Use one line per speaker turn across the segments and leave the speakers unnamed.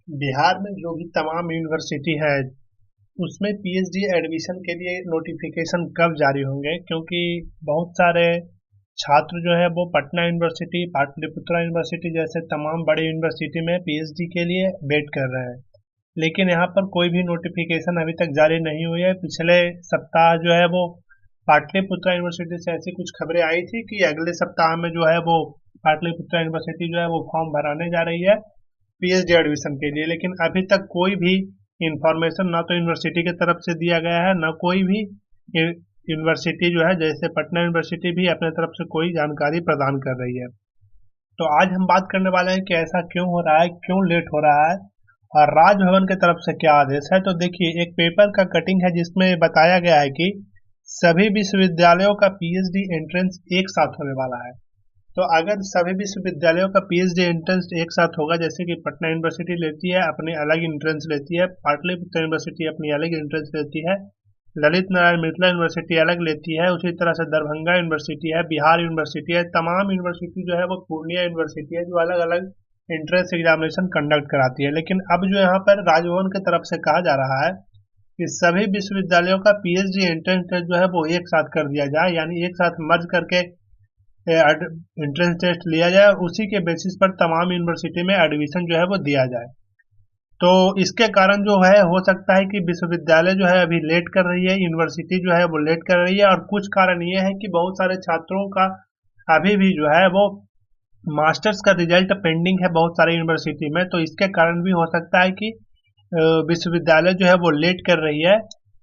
बिहार में जो भी तमाम यूनिवर्सिटी है उसमें पीएचडी एडमिशन के लिए नोटिफिकेशन कब जारी होंगे, क्योंकि बहुत सारे छात्र जो है वो पटना यूनिवर्सिटी, पाटलिपुत्रा यूनिवर्सिटी जैसे तमाम बड़ी यूनिवर्सिटी में पीएचडी के लिए वेट कर रहे हैं। लेकिन यहाँ पर कोई भी नोटिफिकेशन अभी तक जारी नहीं हुई है। पिछले सप्ताह जो है वो पाटलिपुत्रा यूनिवर्सिटी से ऐसी कुछ खबरें आई थी कि अगले सप्ताह में जो है वो पाटलिपुत्रा यूनिवर्सिटी जो है वो फॉर्म भराने जा रही है पीएचडी एडमिशन के लिए। लेकिन अभी तक कोई भी इंफॉर्मेशन ना तो यूनिवर्सिटी की तरफ से दिया गया है, ना कोई भी यूनिवर्सिटी जो है जैसे पटना यूनिवर्सिटी भी अपने तरफ से कोई जानकारी प्रदान कर रही है। तो आज हम बात करने वाले हैं कि ऐसा क्यों हो रहा है, क्यों लेट हो रहा है और राजभवन की तरफ से क्या आदेश है। तो देखिए, एक पेपर का कटिंग है जिसमें बताया गया है कि सभी विश्वविद्यालयों का पीएचडी एंट्रेंस एक साथ होने वाला है। तो अगर सभी विश्वविद्यालयों का पीएचडी एंट्रेंस एक साथ होगा, जैसे कि पटना यूनिवर्सिटी लेती है अपनी अलग एंट्रेंस लेती है, पाटलिपुत्र यूनिवर्सिटी अपनी अलग एंट्रेंस लेती है, ललित नारायण मिथिला यूनिवर्सिटी अलग लेती है, उसी तरह से दरभंगा यूनिवर्सिटी है, बिहार यूनिवर्सिटी है, तमाम यूनिवर्सिटी जो है वो पूर्णिया यूनिवर्सिटी है जो अलग अलग एंट्रेंस एग्जामिनेशन कंडक्ट कराती है। लेकिन अब जो यहाँ पर राजभवन की तरफ से कहा जा रहा है कि सभी विश्वविद्यालयों का पीएचडी एंट्रेंस टेस्ट जो है वो एक साथ कर दिया जाए, यानी एक साथ मर्ज करके एंट्रेंस टेस्ट लिया जाए और उसी के बेसिस पर तमाम यूनिवर्सिटी में एडमिशन जो है वो दिया जाए। तो इसके कारण जो है हो सकता है कि विश्वविद्यालय जो है अभी लेट कर रही है, यूनिवर्सिटी जो है वो लेट कर रही है। और कुछ कारण ये है कि बहुत सारे छात्रों का अभी भी जो है वो मास्टर्स का रिजल्ट पेंडिंग है बहुत सारी यूनिवर्सिटी में। तो इसके कारण भी हो सकता है कि विश्वविद्यालय जो है वो लेट कर रही है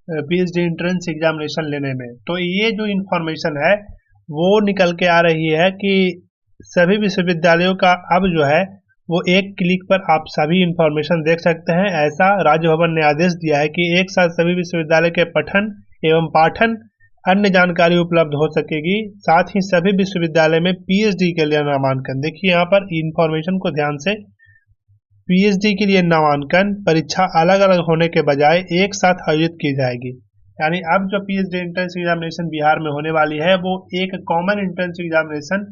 पीएचडी एंट्रेंस एग्जामिनेशन लेने में। तो ये जो इंफॉर्मेशन है वो निकल के आ रही है कि सभी विश्वविद्यालयों का अब जो है वो एक क्लिक पर आप सभी इंफॉर्मेशन देख सकते हैं। ऐसा राज्य भवन ने आदेश दिया है कि एक साथ सभी विश्वविद्यालय के पठन एवं पाठन अन्य जानकारी उपलब्ध हो सकेगी। साथ ही सभी विश्वविद्यालय में पीएचडी के लिए नामांकन, देखिए यहाँ पर इंफॉर्मेशन को ध्यान से, पीएचडी के लिए नामांकन परीक्षा अलग अलग होने के बजाय एक साथ आयोजित की जाएगी। यानी अब जो पीएचडी एंट्रेंस एग्जामिनेशन बिहार में होने वाली है वो एक कॉमन एंट्रेंस एग्जामिनेशन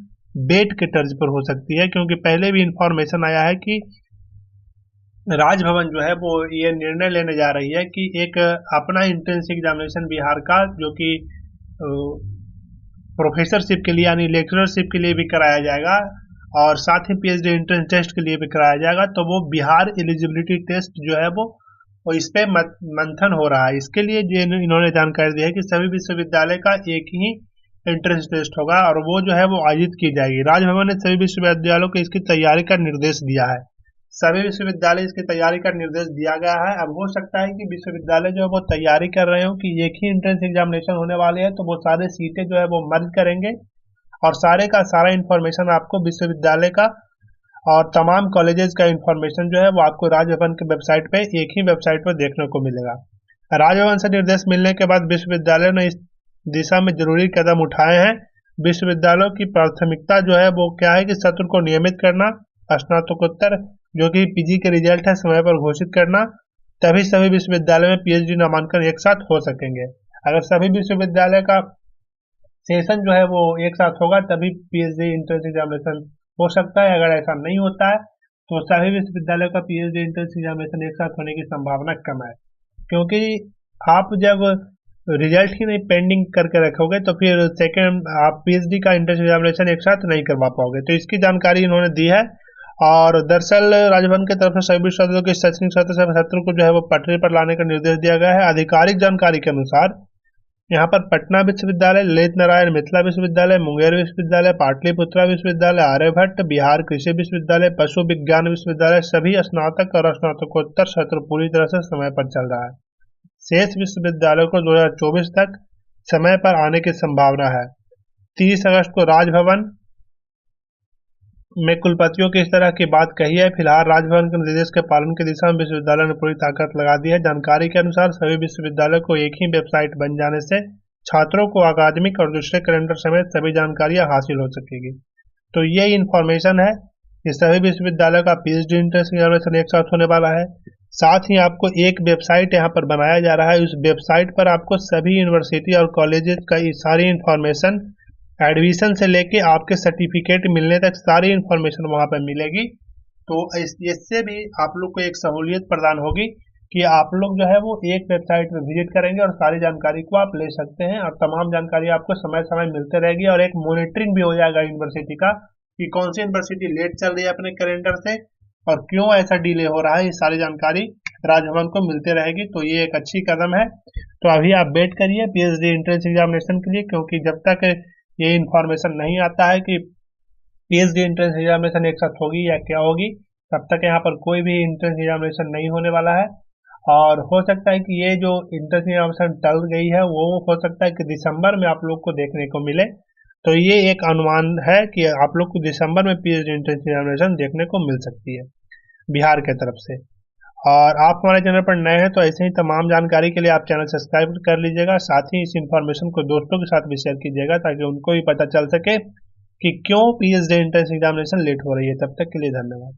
बेट के तर्ज पर हो सकती है, क्योंकि पहले भी इंफॉर्मेशन आया है कि राजभवन जो है वो ये निर्णय लेने जा रही है कि एक अपना एंट्रेंस एग्जामिनेशन बिहार का जो कि प्रोफेसरशिप के लिए यानी लेक्चरशिप के लिए भी कराया जाएगा और साथ ही पीएचडी एंट्रेंस टेस्ट के लिए भी कराया जाएगा। तो वो बिहार एलिजिबिलिटी टेस्ट जो है वो इस पे मंथन हो रहा है। इसके लिए जो इन्होंने जानकारी दी है कि सभी विश्वविद्यालय का एक ही एंट्रेंस टेस्ट होगा और वो जो है वो आयोजित की जाएगी। राजभवन ने सभी विश्वविद्यालयों को इसकी तैयारी का निर्देश दिया है। सभी विश्वविद्यालय इसकी तैयारी का निर्देश दिया गया है। अब हो सकता है कि विश्वविद्यालय जो है वो तैयारी कर रहे हो कि एक ही एंट्रेंस एग्जामिनेशन होने वाले हैं, तो वो सारे सीटें जो है वो मर्ज करेंगे और सारे का सारा इंफॉर्मेशन आपको विश्वविद्यालय का और तमाम कॉलेजेस का इंफॉर्मेशन जो है वो आपको राजभवन के वेबसाइट पे एक ही वेबसाइट पर देखने को मिलेगा। राजभवन से निर्देश मिलने के बाद विश्वविद्यालय ने इस दिशा में जरूरी कदम उठाए हैं। विश्वविद्यालयों की प्राथमिकता जो है वो क्या है कि सत्र को नियमित करना, स्नातकोत्तर जो कि पीजी के रिजल्ट है समय पर घोषित करना, तभी सभी विश्वविद्यालय में पीएचडी नामांकन एक साथ हो सकेंगे। अगर सभी विश्वविद्यालय का सेशन जो है वो एक साथ होगा तभी पीएचडी एंट्रेंस एग्जामिनेशन हो सकता है। अगर ऐसा नहीं होता है तो सभी विश्वविद्यालयों का पीएचडी एंट्रेंस एग्जामिनेशन एक साथ होने की संभावना कम है, क्योंकि आप जब रिजल्ट ही नहीं पेंडिंग करके रखोगे तो फिर सेकेंड आप पीएचडी का एंट्रेंस एग्जामिनेशन एक साथ नहीं करवा पाओगे। तो इसकी जानकारी इन्होंने दी है। और दरअसल राजभवन की तरफ से सभी विश्वविद्यालयों के शैक्षणिक सत्र को जो है वो पटरी पर लाने का निर्देश दिया गया है। आधिकारिक जानकारी के अनुसार यहाँ पर पटना विश्वविद्यालय, ललित नारायण मिथिला विश्वविद्यालय, मुंगेर विश्वविद्यालय, पाटलिपुत्रा विश्वविद्यालय, आर्यभट्ट, बिहार कृषि विश्वविद्यालय, पशु विज्ञान विश्वविद्यालय सभी स्नातक और स्नातकोत्तर सत्र पूरी तरह से समय पर चल रहा है। शेष विश्वविद्यालयों को 2024 तक समय पर आने की संभावना है। 30 अगस्त को राजभवन में कुलपतियों की इस तरह की बात कही है। फिलहाल राजभवन के निर्देश के पालन की दिशा में विश्वविद्यालय ने पूरी ताकत लगा दी है। जानकारी के अनुसार सभी विश्वविद्यालयों को एक ही वेबसाइट बन जाने से छात्रों को अकादमिक और दूसरे कैलेंडर समेत सभी जानकारियां हासिल हो सकेगी। तो ये इंफॉर्मेशन है कि सभी विश्वविद्यालय का पीएचडी एंट्रेंस एग्जामिनेशन एक साथ होने वाला है। साथ ही आपको एक वेबसाइट यहाँ पर बनाया जा रहा है। उस वेबसाइट पर आपको सभी यूनिवर्सिटी और कॉलेजेस का सारी इंफॉर्मेशन, एडमिशन से लेके आपके सर्टिफिकेट मिलने तक सारी इंफॉर्मेशन वहां पर मिलेगी। तो इससे भी आप लोग को एक सहूलियत प्रदान होगी कि आप लोग जो है वो एक वेबसाइट में विजिट करेंगे और सारी जानकारी को आप ले सकते हैं, और तमाम जानकारी आपको समय समय मिलते रहेगी, और एक मॉनिटरिंग भी हो जाएगा यूनिवर्सिटी का कि कौन सी यूनिवर्सिटी लेट चल रही है अपने कैलेंडर से और क्यों ऐसा डिले हो रहा है। ये सारी जानकारी राजभवन को मिलते रहेगी, तो ये एक अच्छी कदम है। तो अभी आप वेट करिए पीएचडी एंट्रेंस एग्जामिनेशन के लिए, क्योंकि जब तक ये इंफॉर्मेशन नहीं आता है कि पीएचडी एंट्रेंस एग्जामिनेशन एक साथ होगी या क्या होगी, तब तक यहाँ पर कोई भी एंट्रेंस एग्जामिनेशन नहीं होने वाला है। और हो सकता है कि ये जो एंट्रेंस एग्जामिनेशन टल गई है वो हो सकता है कि दिसंबर में आप लोग को देखने को मिले। तो ये एक अनुमान है कि आप लोग को दिसंबर में पीएचडी एंट्रेंस एग्जामिनेशन देखने को मिल सकती है बिहार के तरफ से। और आप हमारे चैनल पर नए हैं तो ऐसे ही तमाम जानकारी के लिए आप चैनल सब्सक्राइब कर लीजिएगा, साथ ही इस इंफॉर्मेशन को दोस्तों के साथ भी शेयर कीजिएगा ताकि उनको भी पता चल सके कि क्यों पीएचडी एंट्रेंस एग्जामिनेशन लेट हो रही है। तब तक के लिए धन्यवाद।